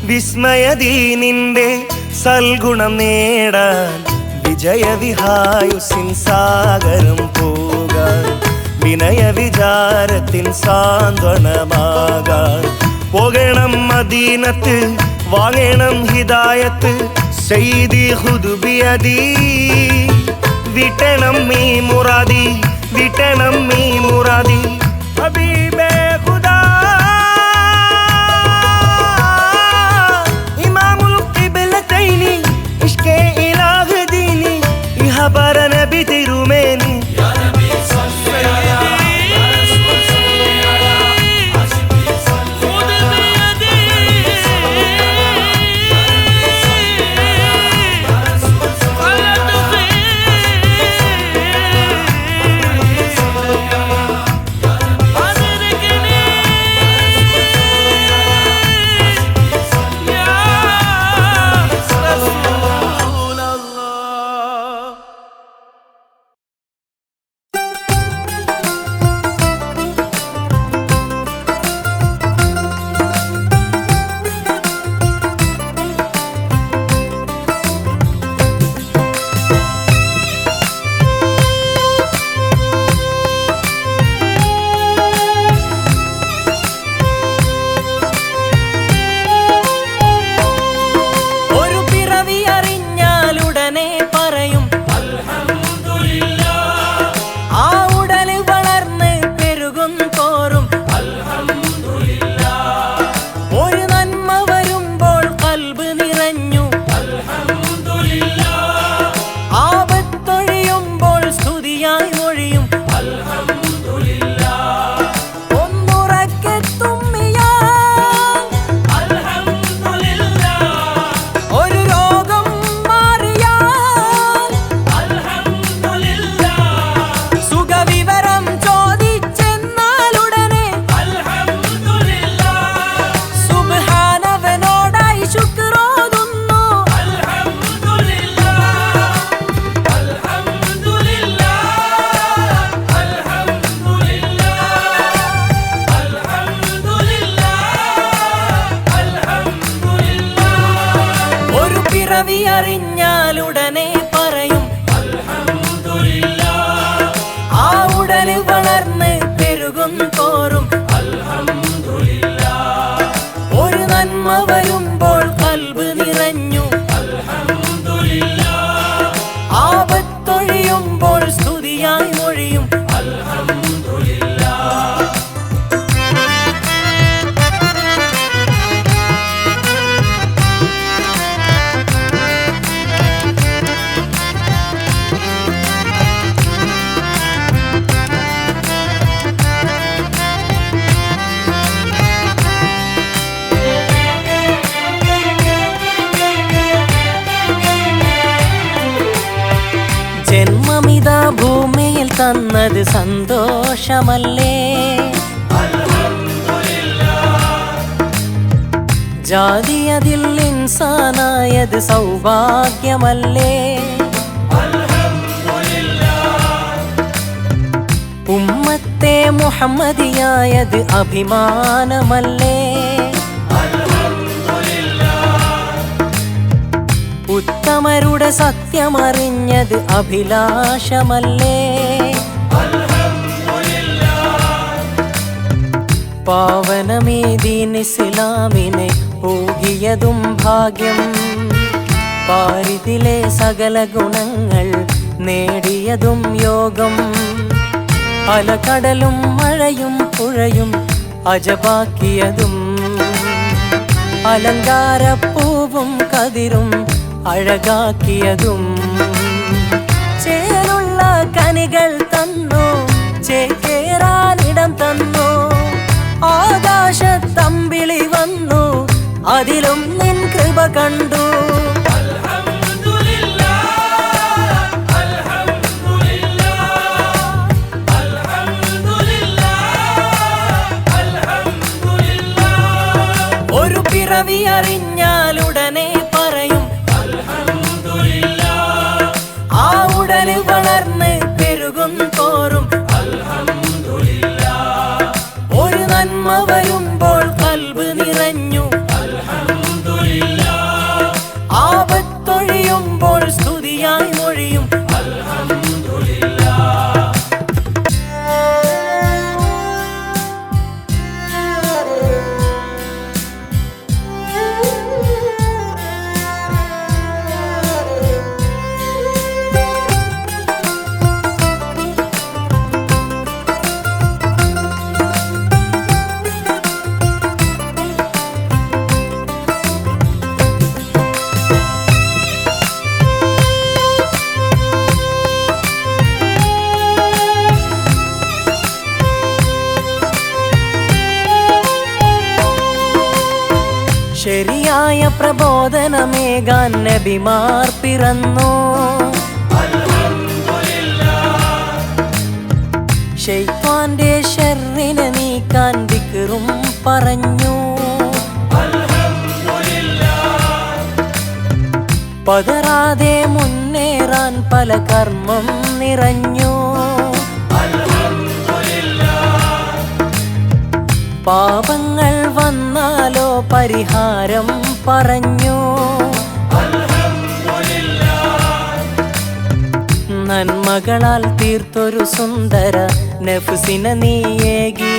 വിസ്മയദീനിന്റെ സൽഗുണം നേടാൻ വിജയവിഹായുസിൻ സാഗരം പോകാൻ വിനയ വിചാരത്തിൻ സാന്ത്വനമാകാൻ പോകണം മദീനത്ത് വാങ്ങണം ഹിദായത്ത് സയ്യിദി ഖുദ് ബിയദി വിട്ടണം മീ മുറാദി വിട്ടണം മീ മുറാദി ഹബീബേ ഖുദാ ഇമാമുൽ ഖിബ്ലതൈനി ഇഷ്കേ ഇലാഹ് ദീനി ഇഹബറ നബി തിരുമേനി യാ നബി സല്ലി അലാ യാ റസൂൽ സല്ലി അലാ ആശിഖി സല്ലി അലാ അറിഞ്ഞാലുടനെ പറയും അൽഹംദുലില്ലാഹ്. ആ ഉടല് വളർന്ന് പെരുകും തോറും അൽഹംദുലില്ലാഹ്. ഒരു നന്മ വരുമ്പോൾ ഖൽബ് നിറഞ്ഞു അൽഹംദുലില്ലാഹ്. ആപത്തൊഴിയുമ്പോൾ സ്തുതിയായി മൊഴിയും അൽഹംദുലില്ലാഹ്. തന്നത് സന്തോഷമല്ലേ? ജാതി അതിൽ ഇൻസാനായത് സൗഭാഗ്യമല്ലേ? ഉമ്മത്തെ മുഹമ്മദിയായത് അഭിമാനമല്ലേ? ഉത്തമരുടെ സത്യമറിഞ്ഞത് അഭിലാഷമല്ലേ? പാവനമേ ദീൻ ഇസ്ലാമിനെ ഊകിയതും ഭാഗ്യം, പാരിതിലെ സകല ഗുണങ്ങൾ നേടിയതും യോഗം. അലകടലും മഴയും പുഴയും അജബാക്കിയതും, അലങ്കാരപ്പൂവും കതിരും അഴകാക്കിയതും. ചേലുള്ള കനികൾ തന്നു, ചേക്കേറാനിടം തന്നു. ആകാശത്തമ്പിളി വന്നു, അതിലും നിൻ കൃപ കണ്ടു. ഒരു പിറവി അറിഞ്ഞാലുടനെ പറയും അൽഹംദുലില്ലാഹ്. ആ ഉടനെ വളർന്ന് പെരുകും തോറും അൽഹംദുലില്ലാഹ്. ഒരു നന്മ വരുമ്പോൾ ഖൽബ് നിറഞ്ഞു അൽഹംദുലില്ലാഹ്. ആപത്തൊഴിയുമ്പോൾ സ്തുതിയായി മൊഴിയും അൽഹംദുലില്ലാഹ്. ശരിയായ പ്രബോധനമേകാൻ നബിമാർ പിറന്നു. ശൈത്വാന്റെ ശർറിനെ നീക്കാൻ ദിക്റും പറഞ്ഞു. പതറാതെ മുന്നേറാൻ പല കർമ്മം നിറഞ്ഞു. പാപങ്ങൾ വന്നാലോ പരിഹാരം പറഞ്ഞു. നന്മകളാൽ തീർത്തൊരു സുന്ദര നഫ്സിനെ നീയേകി.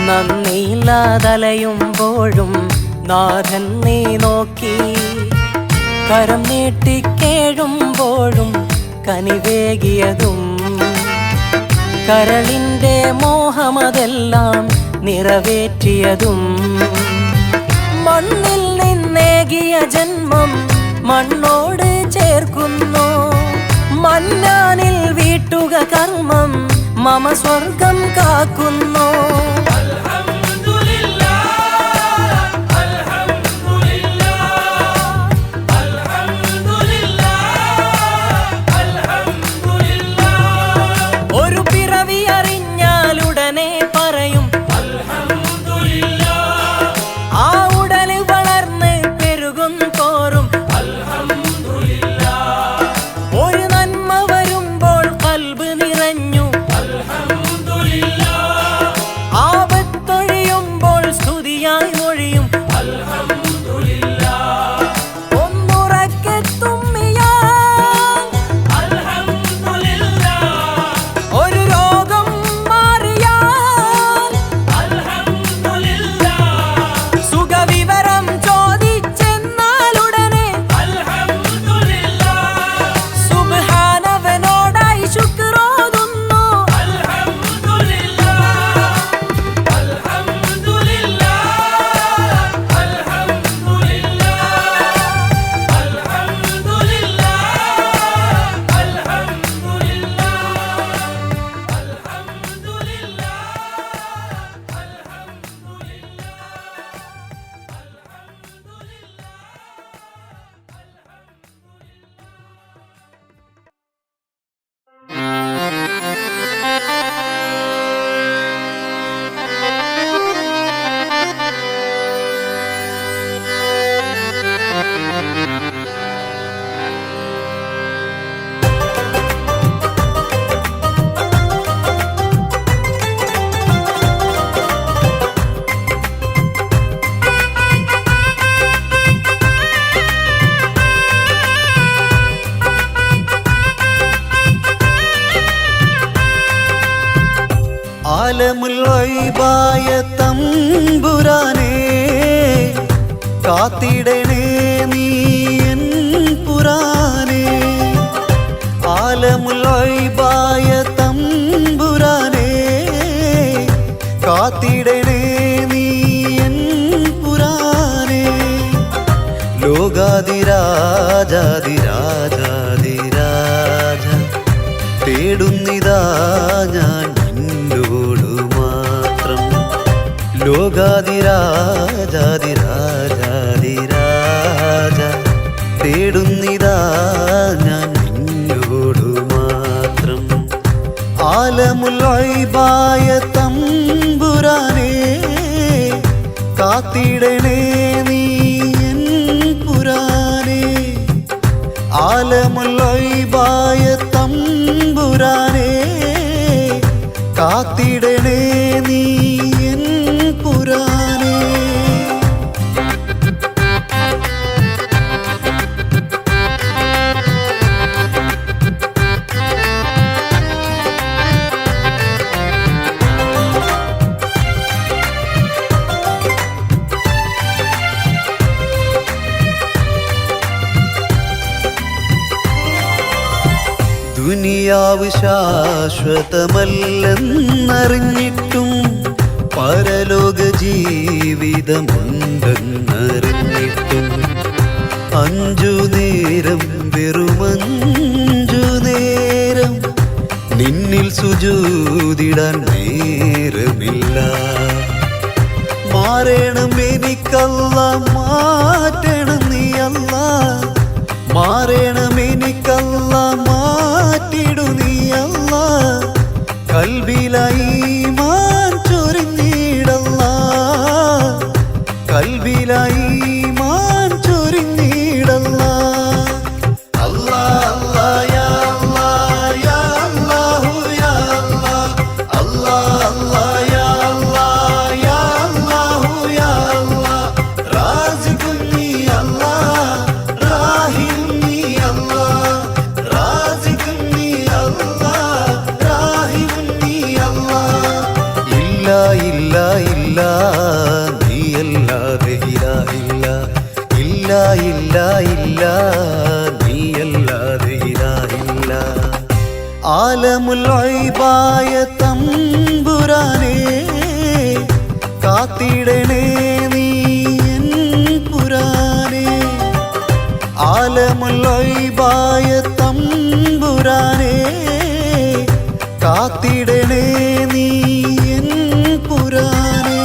നന്ദിയില്ലാതലയുമ്പോഴും നാഥൻ നീ നോക്കി. കരം നീട്ടിക്കേഴുമ്പോഴും കനിവേകിയതും, കരളിൻ്റെ മോഹമതെല്ലാം നിറവേറ്റിയതും. മണ്ണിൽ നിന്നേകിയ ജന്മം മണ്ണോട് ചേർക്കുന്നു. മന്നാനിൽ വീട്ടുക കർമ്മം മമ സ്വർഗം കാക്കുന്നു. ഒരു പിറവി അറിഞ്ഞാലുടനെ പറയും അൽഹംദുലില്ലാഹ്. ആ ഉടനെ വളർന്ന് പെരുകും തോറും അൽഹംദുലില്ലാഹ്. ഒരു നന്മ വരുമ്പോൾ ഖൽബ് നിറഞ്ഞു അൽഹംദുലില്ലാഹ്. ആലമുൽ ഗൈബായ തമ്പുരാനേ കാത്തിടണേ നീ എൻ പുരാനേ ആലമുൽ ഗൈബായ തമ്പുരാനേ കാത്തിടണേ നീ എൻ പുരാനേ ലോകാതിരാജാതിരാജാതിരാജ തേടുന്നിതാ ഞാൻ നിന്നോടു മാത്രം ലോകാതിരാജാതിരാജാതിരാജ തേടുന്നിതാ ഞാൻ നിന്നോടു മാത്രം ആലമുൽ ഗൈബായ തമ്പുരാനേ കാത്തിടണേ നീ എൻ പുരാനേ ആലമുൽ ഗൈബായ തമ്പുരാനേ കാത്തിടണേ നീ എൻ പുരാനേ ദുനിയാവ് ശാശ്വതമല്ലെന്നറിഞ്ഞിട്ടും പരലോക ജീവിതമുണ്ടെന്നറിഞ്ഞിട്ടും അഞ്ചു നേരം വെറുമഞ്ചു നേരം നിന്നിൽ സുജൂദിടാൻ നേരമില്ല മാറണം എനിക്കല്ല മാറ്റണം നീ അല്ല മാറണം എനിക്കല്ല മാറ്റിടു നീ അല്ല കൽബിലായി മാൻ ചൊരിഞ്ഞിടല്ല കൽബിലായി മാൻ ചൊരിഞ്ഞിടല്ല അല്ലാ അല്ലാ യാ അല്ലാ യാ അല്ലാഹു യാ അല്ലാ അല്ലാ യാ അല്ലാ യാ അല്ലാഹു യാ അല്ലാ റാസിഖുൻ നീ അല്ലാ റാഹിം നീ അല്ലാ റാസിഖുൻ നീ അല്ലാ റാഹിം നീ അല്ലാ ഇല്ല ഇല്ല ഇല്ല നീയല്ലാതെ ഇലാഹില്ല ഇല്ല ഇല്ല ഇല്ല നീയല്ലാതെ ഇലാഹില്ല ആലമുൽ ഗൈബായ തമ്പുരാനേ കാത്തിടണേ നീ എൻ പുരാനേ ആലമുൽ ഗൈബായ തമ്പുരാനേ കാത്തിടണേ നീ എൻ പുരാനേ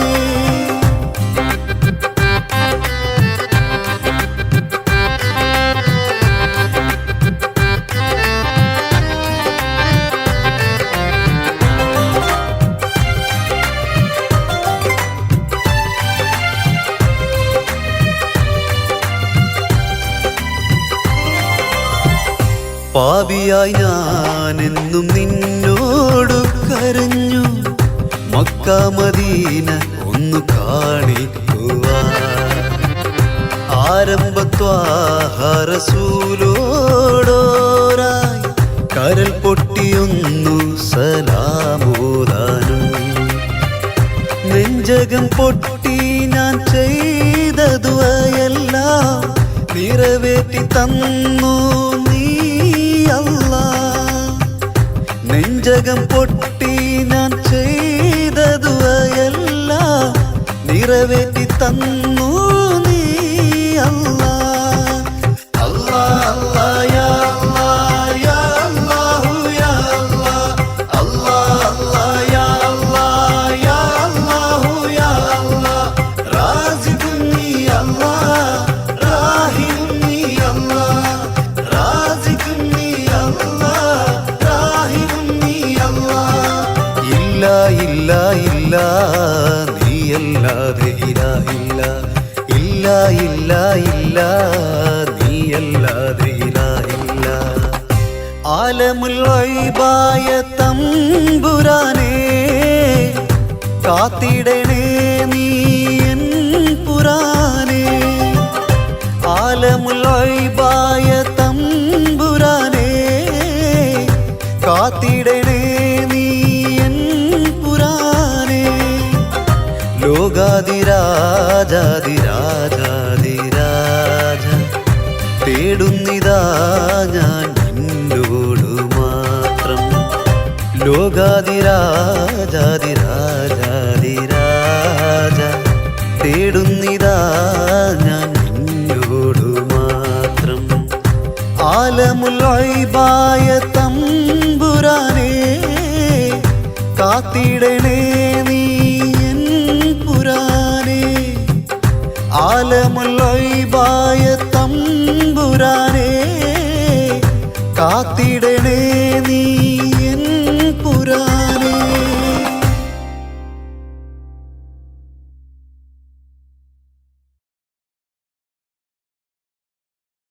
പാപിയായി ഞാനെന്നും നിന്നോടു കരഞ്ഞു മക്ക മദീന ഒന്നു കാണിക്കുവാൻ ആരംഭത്വാഹ റസൂലോടോരായി കരൽ പൊട്ടിയൊന്നു സലാമോദാനും നെഞ്ചകം പൊട്ടി ഞാൻ ചെയ്ത ദുആയെല്ലാം നിറവേറ്റി തന്നു നീ അല്ലാ നെഞ്ചകം പൊട്ടി ഞാൻ ചെയ്ത ദുആയെല്ലാം നിറവേറ്റി തന്നു നീ അല്ലാ അല്ലാ അല്ലാ യാ അല്ലാ യാ അല്ലാഹു യാ അല്ലാ അല്ലാ യാ അല്ലാ യാ അല്ലാഹു യാ അല്ലാ റാസിഖുൻ നീ അല്ലാ റാഹിം നീ അല്ലാ റാസിഖുൻ നീ അല്ലാ റാഹിം നീ അല്ലാ ഇല്ല ഇല്ല ഇല്ല നീയല്ലാതെ ഇലാഹില്ല ഇല്ല ഇല്ല ഇല്ല നീയല്ലാതെ ഇലാഹില്ല ആലമുൽ ഗൈബായ തമ്പുരാനേ കാത്തിടണേ നീ എൻ പുരാനേ ആലമുൽ ഗൈബായ തമ്പുരാനേ കാത്തിടണേ നീ എൻ പുരാനേ രാജാതിരാജാതിരാജ തേടുന്നിതാ ഞാൻ നിന്നോടു മാത്രം ലോകാതിരാജാതിരാജാതിരാജ തേടുന്നിതാ ഞാൻ നിന്നോടു മാത്രം ആലമുൽ ഗൈബായ തമ്പുരാനേ കാത്തിടണേ നീ എൻ പുരാനേ ആലമുൽ ഗൈബായ തമ്പുരാനേ കാത്തിടണേ